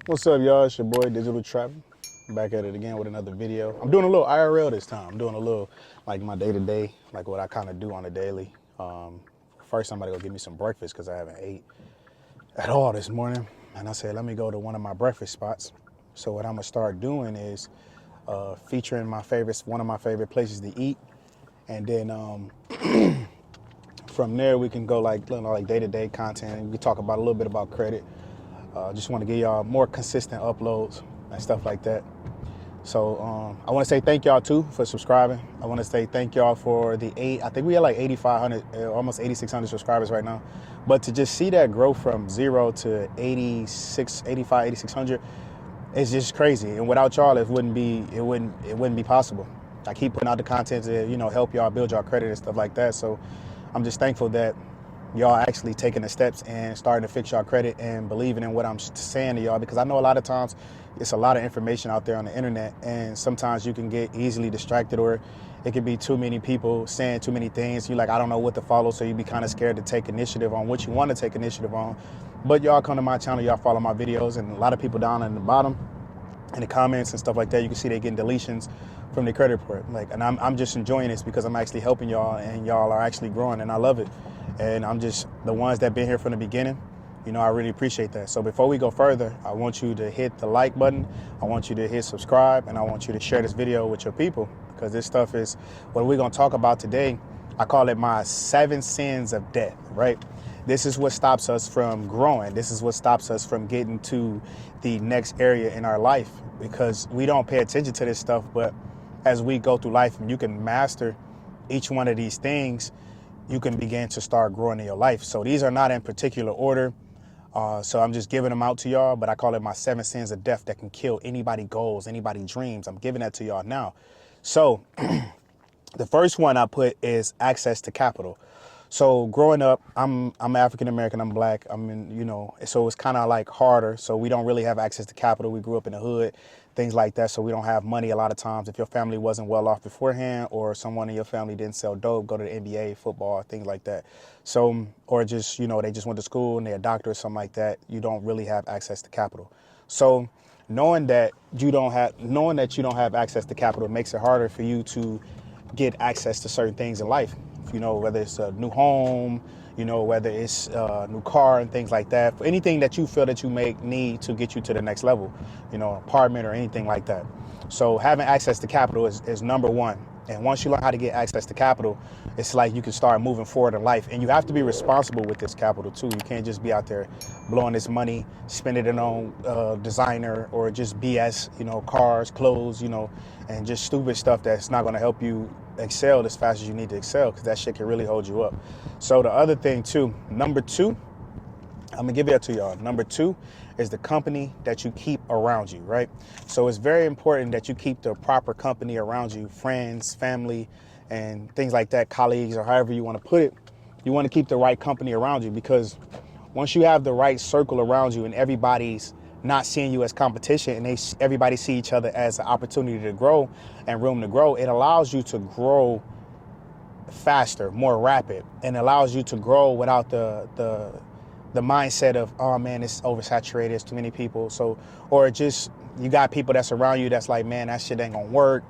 What's up, y'all? It's your boy Digital Trap. Back at it again with another video. I'm doing a little IRL this time. I'm doing a little like my day to day, like what I kind of do on a daily. First, I'm gonna go get me some breakfast because I haven't ate at all this morning. And I said, let me go to one of my breakfast spots. So what I'm gonna start doing is featuring one of my favorite places to eat, and then from there we can go like like day to day content. We can talk about a little bit about credit. Just want to give y'all more consistent uploads and stuff like that. So I want to say thank y'all too for subscribing. I want to say thank y'all for I think we had like 8,500, almost 8,600 subscribers right now. But to just see that grow from 0 to 8,600, it's just crazy. And without y'all, it wouldn't be possible. I keep putting out the content to, help y'all build y'all credit and stuff like that. So I'm just thankful that y'all actually taking the steps and starting to fix y'all credit and believing in what I'm saying to y'all, because I know a lot of times it's a lot of information out there on the internet, and sometimes you can get easily distracted, or it could be too many people saying too many things. You like, I don't know what to follow, so you be kind of scared to take initiative on what you want to take initiative on. But y'all come to my channel, y'all follow my videos, and a lot of people down in the bottom in the comments and stuff like that, you can see they getting deletions from the credit report. And I'm just enjoying this because I'm actually helping y'all, and y'all are actually growing, and I love it. And I'm just the ones that been here from the beginning. I really appreciate that. So before we go further, I want you to hit the like button. I want you to hit subscribe, and I want you to share this video with your people, because this stuff is what we're gonna talk about today. I call it my 7 sins of death, right? This is what stops us from growing. This is what stops us from getting to the next area in our life, because we don't pay attention to this stuff. But as we go through life and you can master each one of these things, you can begin to start growing in your life. So these are not in particular order. So I'm just giving them out to y'all, but I call it my 7 sins of death that can kill anybody goals, anybody dreams. I'm giving that to y'all now. So the first one I put is access to capital. So growing up, I'm African American, I'm black, so it's kind of like harder. So we don't really have access to capital. We grew up in the hood, things like that. So we don't have money a lot of times. If your family wasn't well off beforehand, or someone in your family didn't sell dope, go to the NBA, football, things like that. So, or just, they just went to school and they're a doctor or something like that, you don't really have access to capital. So knowing that you don't have access to capital makes it harder for you to get access to certain things in life. Whether it's a new home, whether it's a new car and things like that, for anything that you feel that you may need to get you to the next level, apartment or anything like that. So having access to capital is number one. And once you learn how to get access to capital, it's like you can start moving forward in life. And you have to be responsible with this capital too. You can't just be out there blowing this money, spending it on designer or just BS, cars, clothes, and just stupid stuff that's not going to help you excel as fast as you need to excel, because that shit can really hold you up. So the other thing too, number two, I'm gonna give that to y'all. Number two is the company that you keep around you, right? So it's very important that you keep the proper company around you, friends, family, and things like that, colleagues, or however you want to put it. You want to keep the right company around you, because once you have the right circle around you and everybody's not seeing you as competition, and everybody see each other as an opportunity to grow and room to grow, it allows you to grow faster, more rapid, and allows you to grow without the mindset of, oh man, it's oversaturated, it's too many people. So, or just, you got people that's around you that's like, man, that shit ain't gonna work.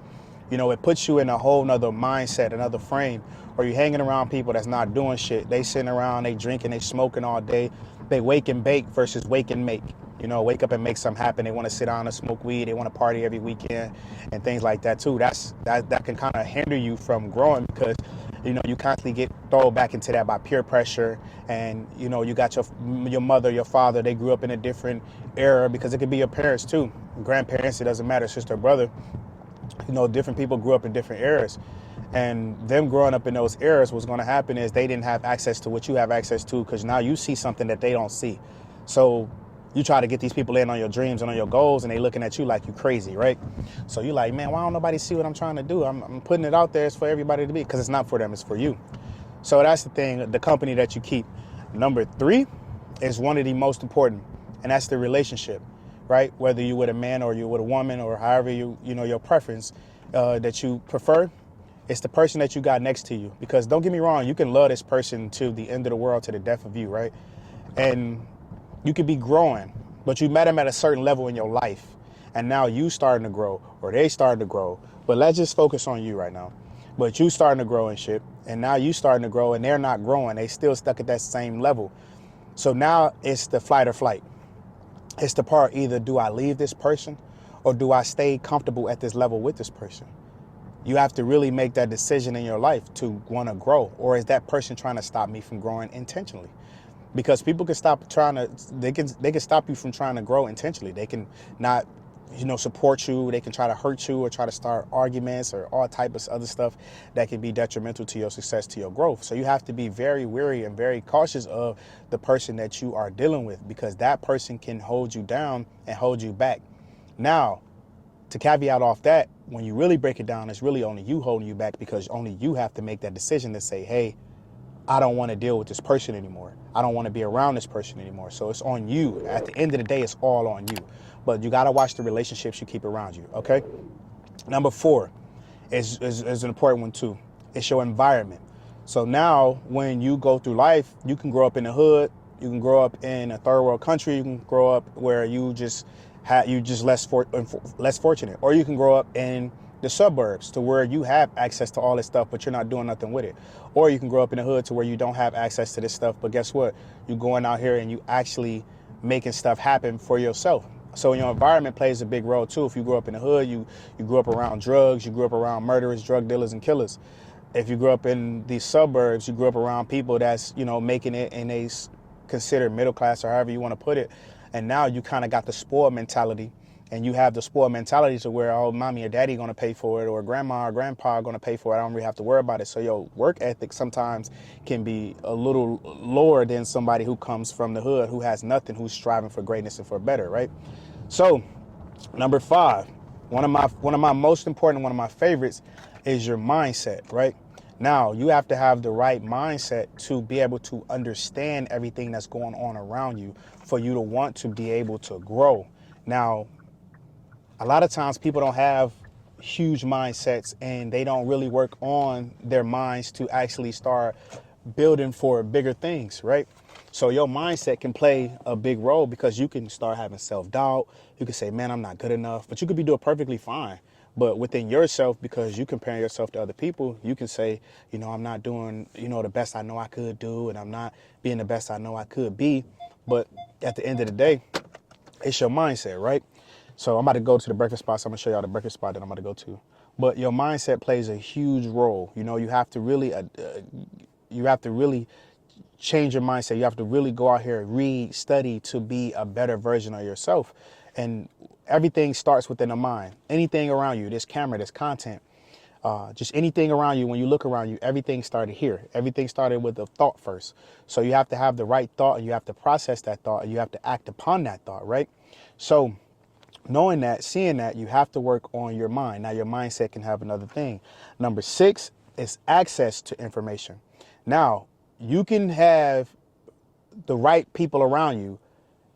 It puts you in a whole nother mindset, another frame. Or you're hanging around people that's not doing shit. They sitting around, they drinking, they smoking all day. They wake and bake versus wake and make. Wake up and make something happen. They want to sit down and smoke weed. They want to party every weekend and things like that too. That can kind of hinder you from growing, because you constantly get thrown back into that by peer pressure. And you got your mother, your father, they grew up in a different era, because it could be your parents too, grandparents, it doesn't matter, sister, brother. Different people grew up in different eras, and them growing up in those eras, what's going to happen is they didn't have access to what you have access to, because now you see something that they don't see. So you try to get these people in on your dreams and on your goals, and they looking at you like you crazy, right? So you like, man, why don't nobody see what I'm trying to do? I'm putting it out there. It's for everybody to be, because it's not for them, it's for you. So that's the thing, the company that you keep. Number three is one of the most important, and that's the relationship, right? Whether you with a man or you with a woman, or however your preference that you prefer, it's the person that you got next to you. Because don't get me wrong, you can love this person to the end of the world, to the death of you, right? And you could be growing, but you met them at a certain level in your life, and now you starting to grow, or they starting to grow. But let's just focus on you right now. But you starting to grow and shit, and now you starting to grow, and they're not growing. They still stuck at that same level. So now it's the fight or flight. It's the part, either do I leave this person or do I stay comfortable at this level with this person? You have to really make that decision in your life to want to grow, or is that person trying to stop me from growing intentionally? Because people can stop trying to, they can stop you from trying to grow intentionally. They can not, support you. They can try to hurt you or try to start arguments or all types of other stuff that can be detrimental to your success, to your growth. So you have to be very wary and very cautious of the person that you are dealing with, because that person can hold you down and hold you back. Now, to caveat off that, when you really break it down, it's really only you holding you back, because only you have to make that decision to say, hey, I don't want to deal with this person anymore. I don't want to be around this person anymore. So it's on you. At the end of the day, it's all on you. But you got to watch the relationships you keep around you, okay? Number 4 is an important one too. It's your environment. So now when you go through life, you can grow up in the hood. You can grow up in a third world country. You can grow up where you just less fortunate. Or you can grow up in the suburbs to where you have access to all this stuff, but you're not doing nothing with it. Or you can grow up in the hood to where you don't have access to this stuff, but guess what? You're going out here and you actually making stuff happen for yourself. So your environment plays a big role too. If you grew up in the hood, you grew up around drugs, you grew up around murderers, drug dealers, and killers. If you grew up in the suburbs, you grew up around people that's, making it in a considered middle class, or however you want to put it. And now you kind of got the spoiled mentality. And you have the spoiled mentality to where, oh, mommy or daddy going to pay for it, or grandma or grandpa are going to pay for it. I don't really have to worry about it. So your work ethic sometimes can be a little lower than somebody who comes from the hood, who has nothing, who's striving for greatness and for better, right? So number 5, one of my most important, one of my favorites is your mindset, right? Now, you have to have the right mindset to be able to understand everything that's going on around you for you to want to be able to grow. Now, a lot of times people don't have huge mindsets, and they don't really work on their minds to actually start building for bigger things, right? So your mindset can play a big role, because you can start having self-doubt. You can say, man, I'm not good enough, but you could be doing perfectly fine. But within yourself, because you compare yourself to other people, you can say, I'm not doing, the best I know I could do, and I'm not being the best I know I could be. But at the end of the day, it's your mindset, right? So I'm about to go to the breakfast spot. So I'm gonna show y'all the breakfast spot that I'm about to go to. But your mindset plays a huge role. You have to really, change your mindset. You have to really go out here and read, study to be a better version of yourself. And everything starts within the mind. Anything around you, this camera, this content, just anything around you, when you look around you, everything started here. Everything started with a thought first. So you have to have the right thought, and you have to process that thought, and you have to act upon that thought, right? So knowing that, seeing that, you have to work on your mind. Now, your mindset can have another thing. Number 6 is access to information. Now, you can have the right people around you,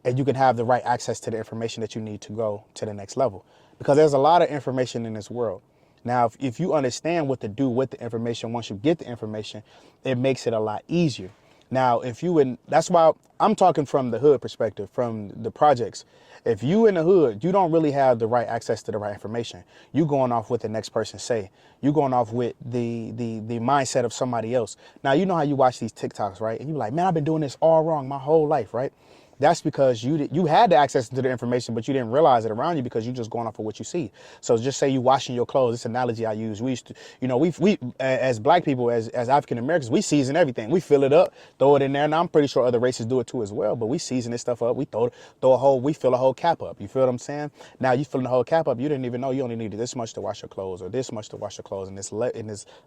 and you can have the right access to the information that you need to go to the next level, because there's a lot of information in this world. Now, if you understand what to do with the information, once you get the information, it makes it a lot easier. Now, that's why I'm talking from the hood perspective, from the projects. If you in the hood, you don't really have the right access to the right information. You going off what the next person say. You going off with the mindset of somebody else. Now, you know how you watch these TikToks, right? And you're like, man, I've been doing this all wrong my whole life, right? That's because you had the access to the information, but you didn't realize it around you, because you're just going off of what you see. So just say you washing your clothes. This analogy I use. We used to, we as black people, as African Americans, we season everything. We fill it up, throw it in there. Now I'm pretty sure other races do it too as well. But we season this stuff up. We fill a whole cap up. You feel what I'm saying? Now you filling the whole cap up. You didn't even know you only needed this much to wash your clothes, or this much to wash your clothes, and this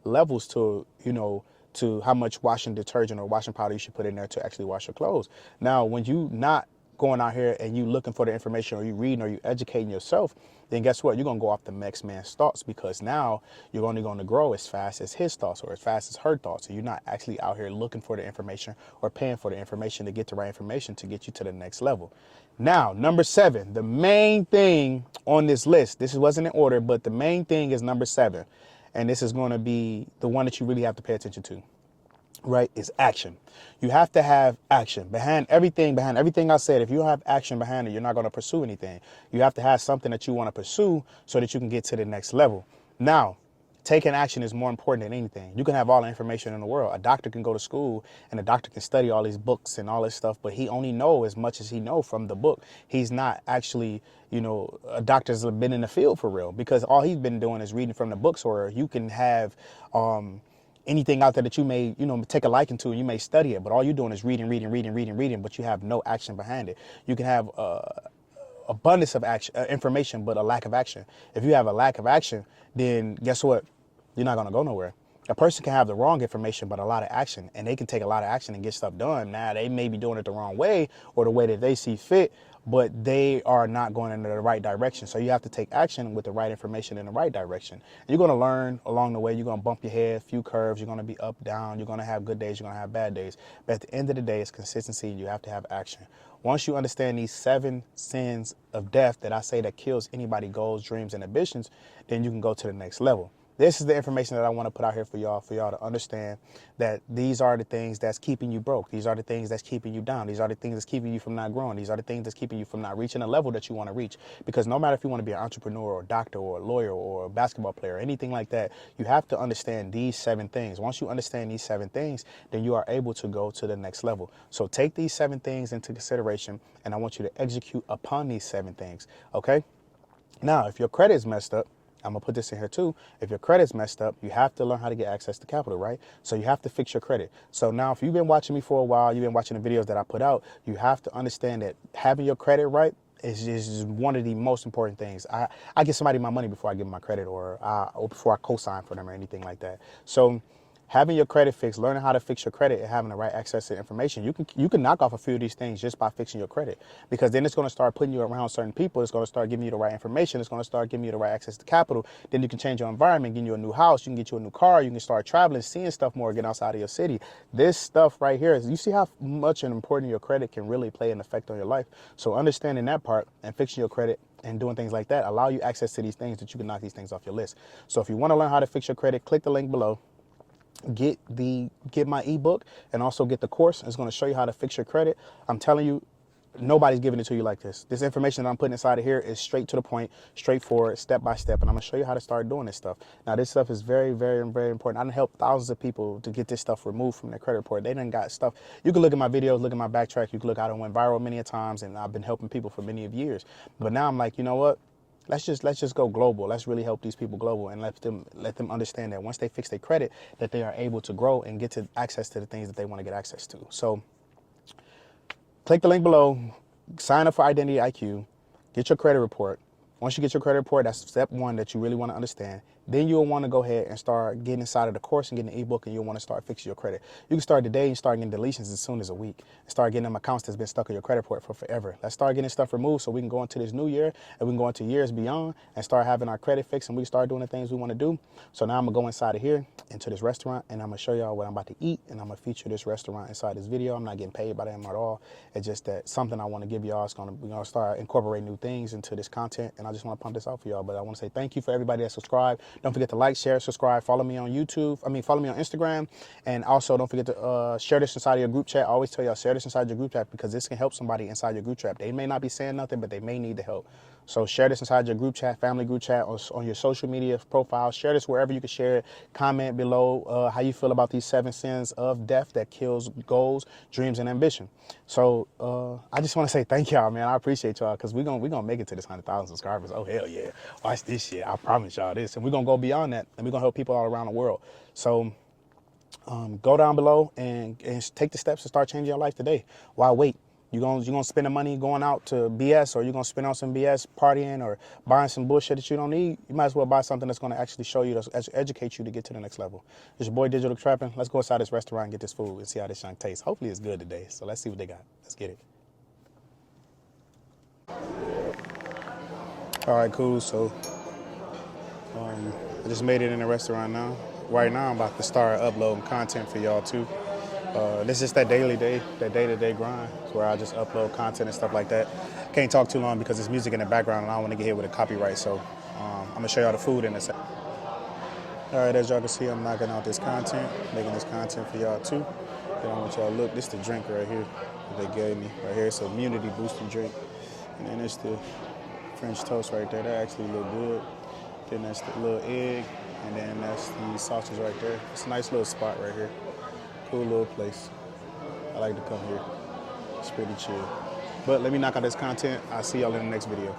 levels to to how much washing detergent or washing powder you should put in there to actually wash your clothes. Now, when you not going out here and you looking for the information, or you reading, or you educating yourself, then guess what? You're going to go off the next man's thoughts, because now you're only going to grow as fast as his thoughts, or as fast as her thoughts. So you're not actually out here looking for the information or paying for the information to get the right information to get you to the next level. Now, number 7, the main thing on this list, this wasn't in order, but the main thing is number 7. And this is going to be the one that you really have to pay attention to. right, is action. You have to have action behind everything. Behind everything I said, if you don't have action behind it, you're not going to pursue anything. You have to have something that you want to pursue so that you can get to the next level. Now, taking action is more important than anything. You can have all the information in the world. A doctor can go to school and a doctor can study all these books and all this stuff, but he only know as much as he know from the book. He's not actually, a doctor's been in the field for real, because all he's been doing is reading from the books. Or you can have anything out there that you may, take a liking to, and you may study it, but all you're doing is reading, but you have no action behind it. You can have abundance of action, information, but a lack of action. If you have a lack of action, then guess what? You're not going to go nowhere. A person can have the wrong information, but a lot of action, and they can take a lot of action and get stuff done. Now, they may be doing it the wrong way or the way that they see fit, but they are not going in the right direction. So you have to take action with the right information in the right direction. And you're going to learn along the way. You're going to bump your head, a few curves. You're going to be up, down. You're going to have good days. You're going to have bad days. But at the end of the day, it's consistency. You have to have action. Once you understand these 7 sins of death that I say that kills anybody goals, dreams, and ambitions, then you can go to the next level. This is the information that I want to put out here for y'all to understand that these are the things that's keeping you broke. These are the things that's keeping you down. These are the things that's keeping you from not growing. These are the things that's keeping you from not reaching a level that you want to reach. Because no matter if you want to be an entrepreneur or a doctor or a lawyer or a basketball player or anything like that, you have to understand these 7 things. Once you understand these 7 things, then you are able to go to the next level. So take these 7 things into consideration, and I want you to execute upon these 7 things, okay? Now, if your credit is messed up, I'm going to put this in here too. If your credit's messed up, you have to learn how to get access to capital, right? So you have to fix your credit. So now if you've been watching me for a while, you've been watching the videos that I put out, you have to understand that having your credit right is one of the most important things. I give somebody my money before I give them my credit, or before I co-sign for them or anything like that. So having your credit fixed, learning how to fix your credit, and having the right access to information, you can knock off a few of these things just by fixing your credit, because then it's going to start putting you around certain people. It's going to start giving you the right information. It's going to start giving you the right access to capital. Then you can change your environment, get you a new house, you can get you a new car, you can start traveling, seeing stuff more, getting outside of your city. This stuff right here is, you see how much and important your credit can really play an effect on your life. So understanding that part and fixing your credit and doing things like that allow you access to these things that you can knock these things off your list. So if you want to learn how to fix your credit, click the link below. Get my ebook and also get the course. It's going to show you how to fix your credit. I'm telling you, nobody's giving it to you like this. This information that I'm putting inside of here is straight to the point, straightforward, step by step, and I'm going to show you how to start doing this stuff. Now, this stuff is very, very, very important. I done helped thousands of people to get this stuff removed from their credit report. They done got stuff. You can look at my videos, look at my backtrack. You can look, I done went viral many a times, and I've been helping people for many of years. But now I'm like, you know what? Let's just go global. Let's really help these people global, and let them understand that once they fix their credit, that they are able to grow and get to access to the things that they want to get access to. So click the link below, sign up for Identity IQ, get your credit report. Once you get your credit report, that's step 1 that you really want to understand. Then you'll want to go ahead and start getting inside of the course and getting the ebook, and you'll want to start fixing your credit. You can start today and start getting deletions as soon as a week. Start getting them accounts that's been stuck in your credit report for forever. Let's start getting stuff removed so we can go into this new year, and we can go into years beyond and start having our credit fixed, and we can start doing the things we want to do. So now I'm going to go inside of here into this restaurant, and I'm going to show y'all what I'm about to eat, and I'm going to feature this restaurant inside this video. I'm not getting paid by them at all. It's just that something I want to give y'all. We're going to start incorporating new things into this content, and I just want to pump this out for y'all. But I want to say thank you for everybody that subscribed. Don't forget to like, share, subscribe, follow me on YouTube. Follow me on Instagram. And also don't forget to share this inside of your group chat. I always tell y'all, share this inside your group chat, because this can help somebody inside your group chat. They may not be saying nothing, but they may need the help. So share this inside your group chat, family group chat, on your social media profile. Share this wherever you can share it. Comment below how you feel about these 7 sins of death that kills goals, dreams, and ambition. So I just want to say thank y'all, man. I appreciate y'all, because we're gonna make it to this 100,000 subscribers. Oh, hell yeah. Watch this shit. I promise y'all this. And we're going to go beyond that, and we're going to help people all around the world. So go down below and take the steps to start changing your life today. Why wait? You're gonna spend the money going out to BS, or you're going to spend on some BS partying or buying some bullshit that you don't need. You might as well buy something that's going to actually show you, educate you to get to the next level. It's your boy Digital Trapping. Let's go inside this restaurant and get this food and see how this junk tastes. Hopefully it's good today. So let's see what they got. Let's get it. All right, cool. So I just made it in the restaurant now. Right now I'm about to start uploading content for y'all too. This is that day-to-day grind, where I just upload content and stuff like that. Can't talk too long because there's music in the background and I don't want to get hit with a copyright. So I'm gonna show y'all the food in a second. All right, as y'all can see, I'm knocking out this content, making this content for y'all too. Then I want y'all to look. This is the drink right here that they gave me right here. It's an immunity boosting drink. And then it's the French toast right there. That actually look good. Then that's the little egg. And then that's the sausage right there. It's a nice little spot right here. Cool little place. I like to come here. It's pretty chill. But let me knock out this content. I'll see y'all in the next video.